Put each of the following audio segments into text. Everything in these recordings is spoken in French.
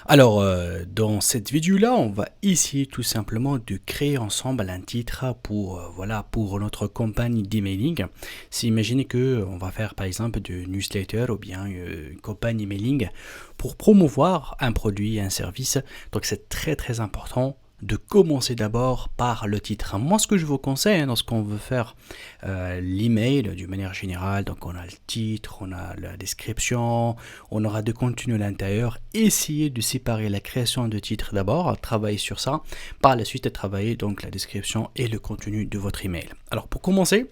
Alors, dans cette vidéo-là, on va essayer tout simplement de créer ensemble un titre pour, voilà, pour notre campagne d'emailing. Si imaginez que on va faire par exemple de newsletter ou bien une campagne emailing pour promouvoir un produit, un service. Donc c'est très très important de commencer d'abord par le titre. Moi, ce que je vous conseille lorsqu'on veut faire l'email d'une manière générale, donc on a le titre, on a la description, on aura de contenu à l'intérieur. Essayez de séparer la création de titre d'abord, travailler sur ça. Par la suite, travailler donc la description et le contenu de votre email. Alors pour commencer,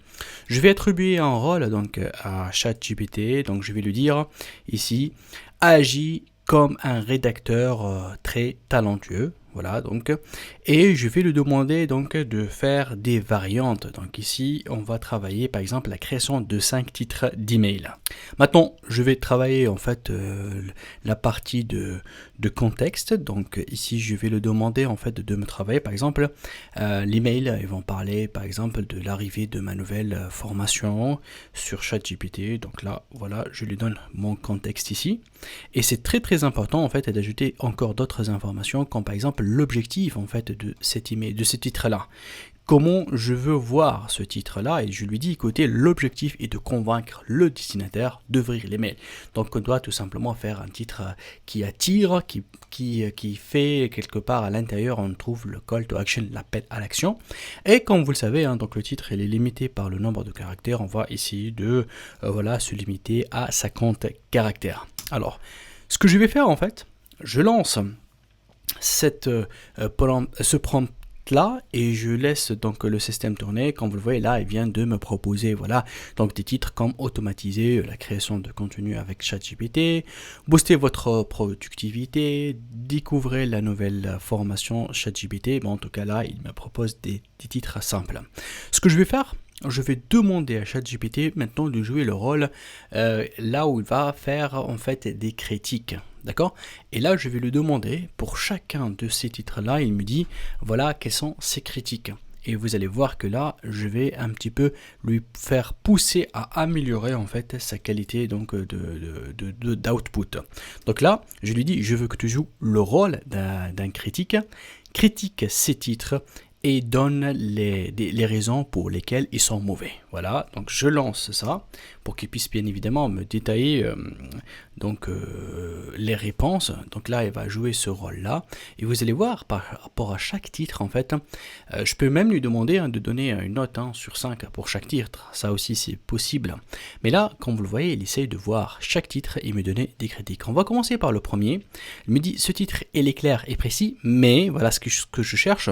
je vais attribuer un rôle donc à ChatGPT. Donc je vais lui dire ici, agis comme un rédacteur très talentueux. Voilà, donc, et je vais lui demander donc de faire des variantes. Donc ici, on va travailler par exemple la création de 5 titres d'email. Maintenant, je vais travailler en fait la partie de contexte. Donc ici, je vais lui demander en fait de me travailler par exemple l'email. Ils vont parler par exemple de l'arrivée de ma nouvelle formation sur ChatGPT. Donc là, voilà, je lui donne mon contexte ici. Et c'est très très important en fait d'ajouter encore d'autres informations comme par exemple l'objectif en fait de cet email, de ce titre là. Comment je veux voir ce titre-là et je lui dis, écoutez, l'objectif est de convaincre le destinataire d'ouvrir l'email. Donc on doit tout simplement faire un titre qui attire, qui fait quelque part à l'intérieur, on trouve le call to action, l'appel à l'action. Et comme vous le savez, donc le titre il est limité par le nombre de caractères, on va essayer de voilà, se limiter à 50 caractères. Alors, ce que je vais faire en fait, je lance ce prompt là et je laisse donc le système tourner. Comme vous le voyez là, il vient de me proposer voilà donc des titres comme automatiser la création de contenu avec ChatGPT, booster votre productivité, découvrir la nouvelle formation ChatGPT. Bon, en tout cas là, il me propose des titres simples. Ce que je vais faire, je vais demander à ChatGPT maintenant de jouer le rôle là où il va faire en fait des critiques. D'accord? Et là, je vais lui demander, pour chacun de ces titres-là, il me dit, voilà, quelles sont ses critiques. Et vous allez voir que là, je vais un petit peu lui faire pousser à améliorer en fait sa qualité donc d'output. Donc là, je lui dis, je veux que tu joues le rôle d'un critique, critique ces titres et donne les raisons pour lesquelles ils sont mauvais. Voilà, donc je lance ça pour qu'il puisse bien évidemment me détailler les réponses. Donc là, il va jouer ce rôle-là. Et vous allez voir, par rapport à chaque titre, en fait, je peux même lui demander de donner une note sur 5 pour chaque titre. Ça aussi, c'est possible. Mais là, comme vous le voyez, il essaye de voir chaque titre et me donner des critiques. On va commencer par le premier. Il me dit, ce titre, il est clair et précis, mais voilà ce que je cherche.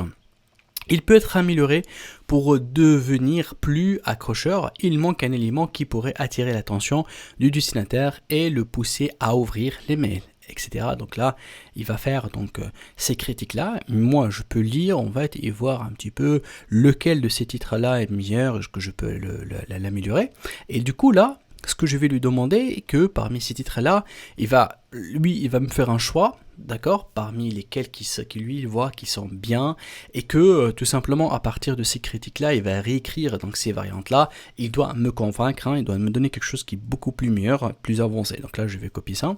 Il peut être amélioré pour devenir plus accrocheur. Il manque un élément qui pourrait attirer l'attention du destinataire et le pousser à ouvrir les mails, etc. Donc là, il va faire ces critiques-là. Moi, je peux lire en fait et voir un petit peu lequel de ces titres-là est meilleur, que je peux l'améliorer. Et du coup là, ce que je vais lui demander est que parmi ces titres-là, il va me faire un choix, d'accord, parmi lesquels qui lui voit qui sont bien, et que tout simplement à partir de ces critiques-là, il va réécrire donc ces variantes-là. Il doit me convaincre, il doit me donner quelque chose qui est beaucoup plus meilleur, plus avancé. Donc là, je vais copier ça,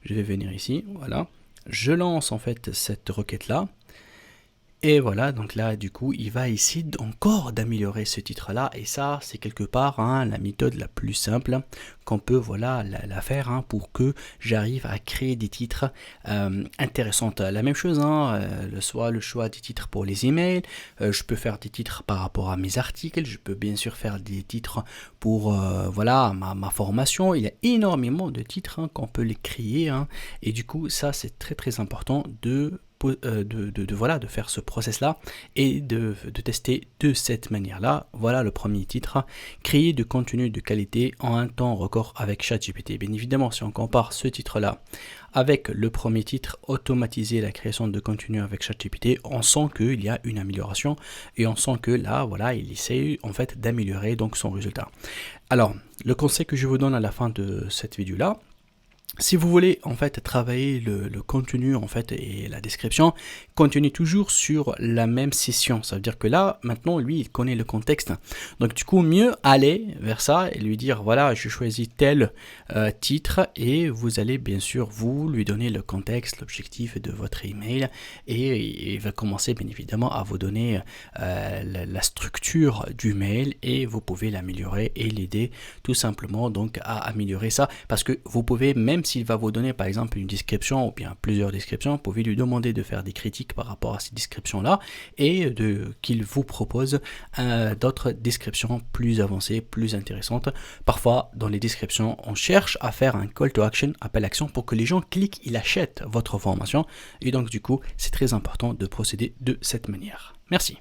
je vais venir ici, voilà, je lance en fait cette requête-là. Et voilà, donc là, du coup, il va essayer encore d'améliorer ce titre-là. Et ça, c'est quelque part la méthode la plus simple qu'on peut voilà, la faire pour que j'arrive à créer des titres intéressants. La même chose, soit le choix des titres pour les emails. Je peux faire des titres par rapport à mes articles. Je peux bien sûr faire des titres pour voilà, ma formation. Il y a énormément de titres qu'on peut les créer. Et du coup, ça, c'est très très important de faire ce process là et de tester de cette manière là. Voilà le premier titre, créer du contenu de qualité en un temps record avec ChatGPT. Bien évidemment, si on compare ce titre là avec le premier titre, automatiser la création de contenu avec ChatGPT, on sent qu'il y a une amélioration et on sent que là, voilà, il essaie en fait d'améliorer donc son résultat. Alors, le conseil que je vous donne à la fin de cette vidéo là, Si vous voulez en fait travailler le contenu en fait et la description, continuez toujours sur la même session. Ça veut dire que là, maintenant, lui, il connaît le contexte. Donc du coup, mieux aller vers ça et lui dire, voilà, je choisis tel titre et vous allez bien sûr, vous, lui donner le contexte, l'objectif de votre email et il va commencer bien évidemment à vous donner la structure du mail et vous pouvez l'améliorer et l'aider tout simplement donc à améliorer ça parce que vous pouvez, même s'il va vous donner par exemple une description ou bien plusieurs descriptions, vous pouvez lui demander de faire des critiques par rapport à ces descriptions là et qu'il vous propose d'autres descriptions plus avancées, plus intéressantes. Parfois dans les descriptions on cherche à faire un call to action, appel à action, pour que les gens cliquent, ils achètent votre formation et donc du coup c'est très important de procéder de cette manière. Merci.